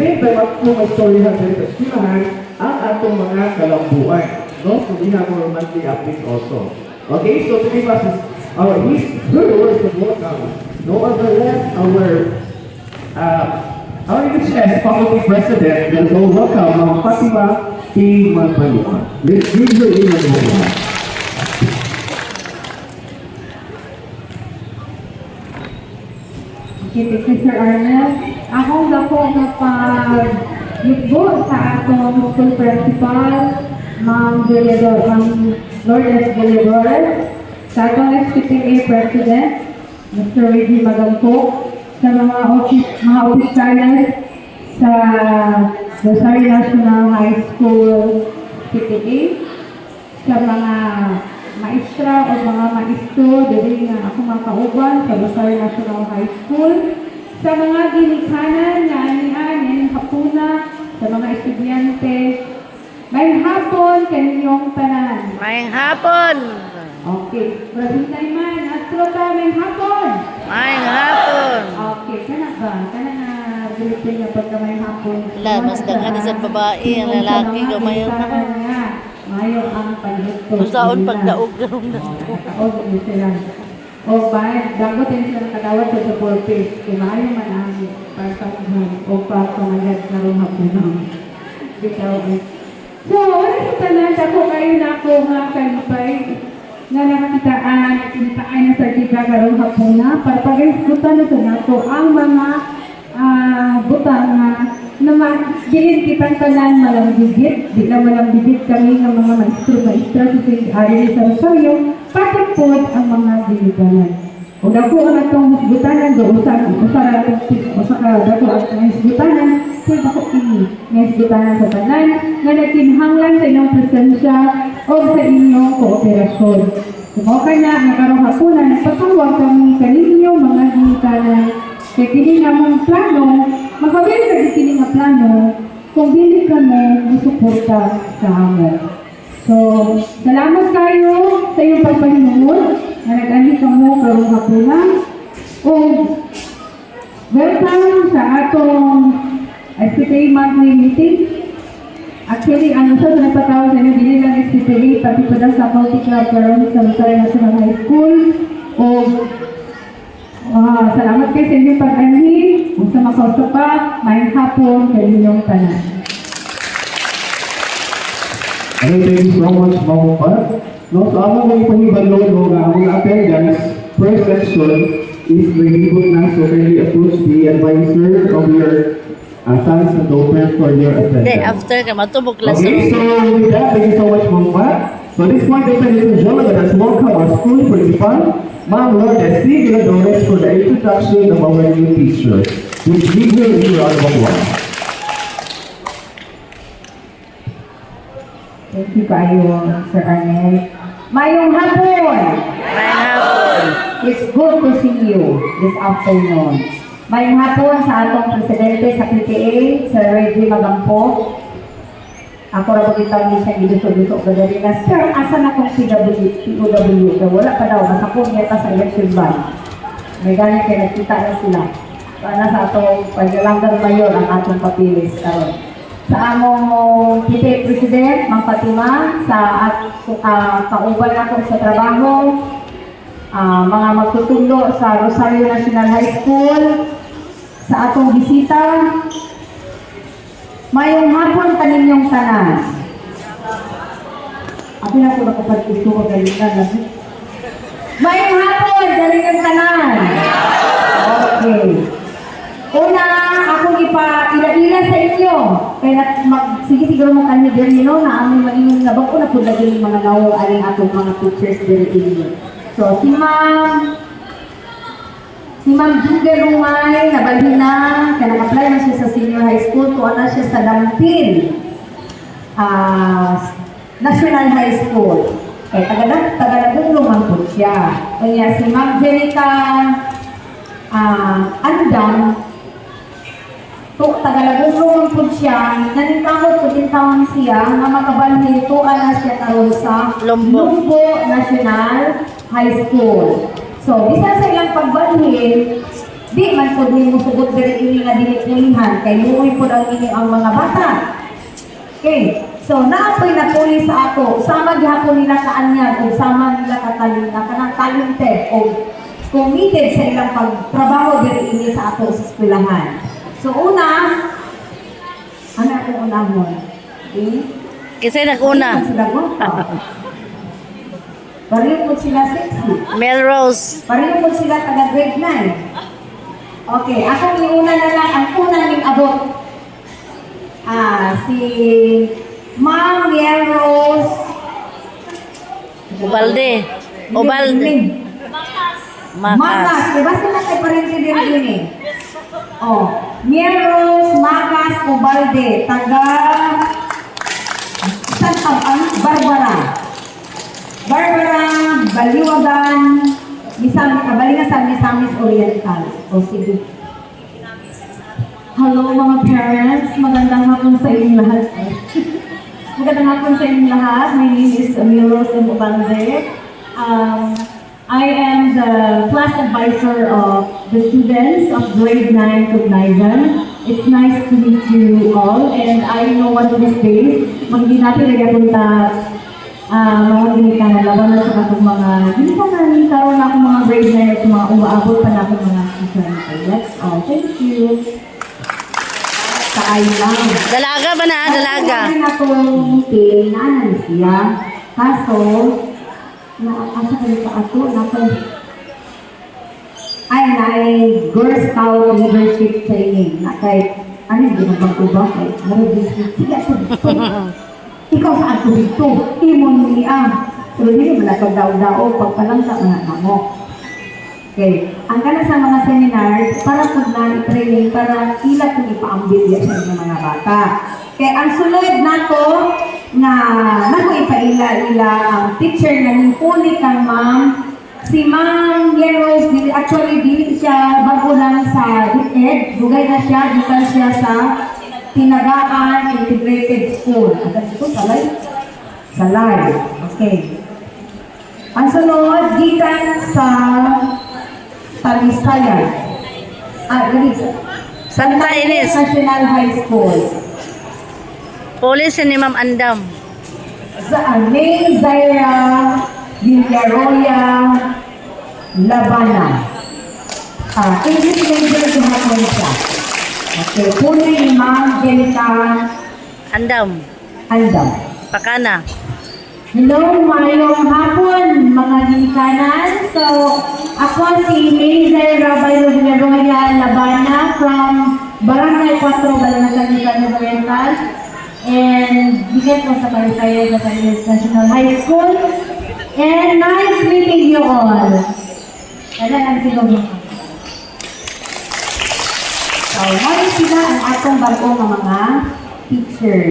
same time, at kung may storyahan sa eskwelahan, ang atong mga kalambuan. No? So we have our monthly updates also. Okay, so today class is our third words of welcome. No other than our English class faculty president will go welcome Ma'am Fatima P. Magbaluan. Let's give her in a moment. Thank you, Sir Arnel. Ako dako napag-yugbo sa atong school principal, Ma'am Lourdes Galidores, sa atong SPTA President, Mr. Reggie Magampo, sa mga opisyalis sa Rosario National High School PTA, sa mga maestra o mga maestro dili nga ako makauban sa Rosario National High School, sa mga ginikanan nga ani-anin hapuna, sa mga estudyante. May hapon kaninyong tanan. May hapon. Okay. Brabintay man, astro ta, may hapon. May hapon. Okay, kana ba? Kana nga Pilipin na pagka may hapon. Wala, mas daghan sa babae, ang lalaki, gamayo na ka. Mayo ang panluto. Masaon pagdaog gano'n na. Taog din sila. O ba, dapat din sila nakatawad sa purpose. Kung maayo man ang para sa mga o pa pangagad na rin hapunan. Bitaw. So, ano sa tanan ako kayo na ako nga kalipay nga nakakitaan na sartika karong hapuna para pag-iskutan na sa nato ang mga butang na dilin kitang tanan malamdigit, di na malamdigit kami ng mga maestro-maestra sa St. sa Rosario, patagpod ang mga diliganan. O dako ang atong hisgutanan, doon sa dako ang hisgutanan, kaya bako ini, nga hisgutanan sa tanan, nga nagtinhanglan sa inyong presensya o sa inyong kooperasyon. Sumokan na, nga karong hapunan, nagpatawag kami kaninyo mga diliganan, kaya kini namang plano, magpabili ka di kini nga plano, kung dili ka mo, musuporta sa amo. So, salamat kayo sa iyong pagpahinunod, na nag-ani ka mo karong hapunan. O, welcome sa atong SPTA monthly meeting. Actually, ano sa nagpatawag sa inyo, dili lang SPTA, pati pa daw sa Faculty Club karon sa Rosario National High School. O, salamat kayo sa inyong pag-anhin. Kung sa makausapa, may hapon kayo inyong tanan. Okay, thank you so much, Ma'am Pat. No, so ako may panibalo no, nga ang mga attendance first section is nagigod na, so kindly approach the advisor of your sons and daughters for your attendance. Then after ka matubog class. Okay, so with that, thank you so much, Ma'am Pat. So at this point, ladies and gentlemen, let us welcome our school principal, Ma'am Lourdes Galidores, for the introduction of our new teacher. Please give her a round of applause. Thank you kayo, Sir Arnel. Mayong hapon! May hapon. It's good to see you this afternoon. Mayong hapon sa atong presidente sa PTA, Sir Reggie Magampo. Ako ra bugitaw ni siya giduso-duso ko dali na, Sir, asa na kong PW ka? Wala pa daw, masakot niya ta sa election ban. May ganit kaya nagkita na sila. Para sa atong paglalanggang mayor ang atong papilis karon. Sa among PTA President, Mang Fatima, sa kauban ako sa trabaho, mga magtutulo sa Rosario National High School, sa atong bisita, mayong hapon kaninyong tanan. Abi na ko nakapag-ito ko galingan. Mayong hapon kaninyong tanan. Okay. Una, akong ipa-ila-ila sa inyo. Kaya sige siguro mo kami din, na aming maingon nga bako na po lagi mga nawal aling atong mga teachers din inyo. So, si Ma'am Jude Rumay, nabalhin na, kaya nag-apply na siya sa senior high school, tuwa na siya sa Dampin National High School. Kaya taga-nagulong man po siya. Kaya si Ma'am Jenica Andam, tagalagulong po siya, nanitawag po din tawang siya, na makabalhin to na siya karoon sa Lumbo National High School. So, bisa sa ilang pagbalhin, Di man po din mo sugot diri ini nga dili-pulihan kay luoy po ang ini ang mga bata. Okay. So, naapoy na pulis sa ako. Sama gihapon nila kaanyag o sama nila katalina kanang talented o committed sa ilang pagtrabaho diri ini sa ato sa eskwelahan. So, una, ano ang unahon? Okay? Kasi nag-una. Sila gwapa. Pareho po sila sexy. Melrose. Pareho po sila taga grade 9. Okay, akong iuna na lang, ang unang ning abot. Si Ma'am Rose Ubalde. Ubalde. Makas. Makas. Diba sila kay parente din yun eh? Oh, Rose Makas Ubalde, taga Barbara. Barbara, Baliwagan, Misamis Oriental. O sige. Hello mga parents, magandang hapon sa inyong lahat. Magandang hapon sa inyong lahat. My name is Rose Ubalde. I am the class advisor of the students of grade 9 to 9. It's nice to meet you all, and I know one of these days, magiging natin nagapunta mga ginika na laban na sa akong mga ginika na karoon na akong mga grade 9 at mga umaabot pa na akong mga estudyante. That's all. Thank you. Kaay lang. Dalaga ba na? Dalaga. Ako na itong meeting, naanan siya. Kaso, asa kayo sa ato, ay Girl Scout Leadership Training. Na kay, ano yung ginabang ko ba? Kay, sige, ikaw sa ato dito, imon niya. Pero hindi mo natag daw-daw, pagpalang sa mga namo. Okay, ang gana sa mga seminars, para po na i-training, para ila kung ipaambit yan sa mga bata. Okay, ang sunod na to, na ipaila-ila ang teacher na nipuli kang ma'am, si Ma'am Rose, actually dili siya bago lang sa DepEd, dugay na siya, gikan siya sa Tinagaan Integrated School. At ito, Salay. Okay. Ang sunod, gikan sa Talisayan. Santa Ines. National High School. Police ni Ma'am Andam. Name Zaira Villaroya Labana. English major gumapon siya. Okay, punay ni Ma'am Jelita Andam. Andam. Pakana. Hello, mayong hapon, mga ginikanan. So, ako si May Zaira Villaroya Labana from Barangay 4, Balanasan, Nicano Oriental. And bigyan ko sa Palisayan sa National High School. And nice meeting you all. Kaya lang siguro. So, ngayon sila ang atong bagong mga teachers.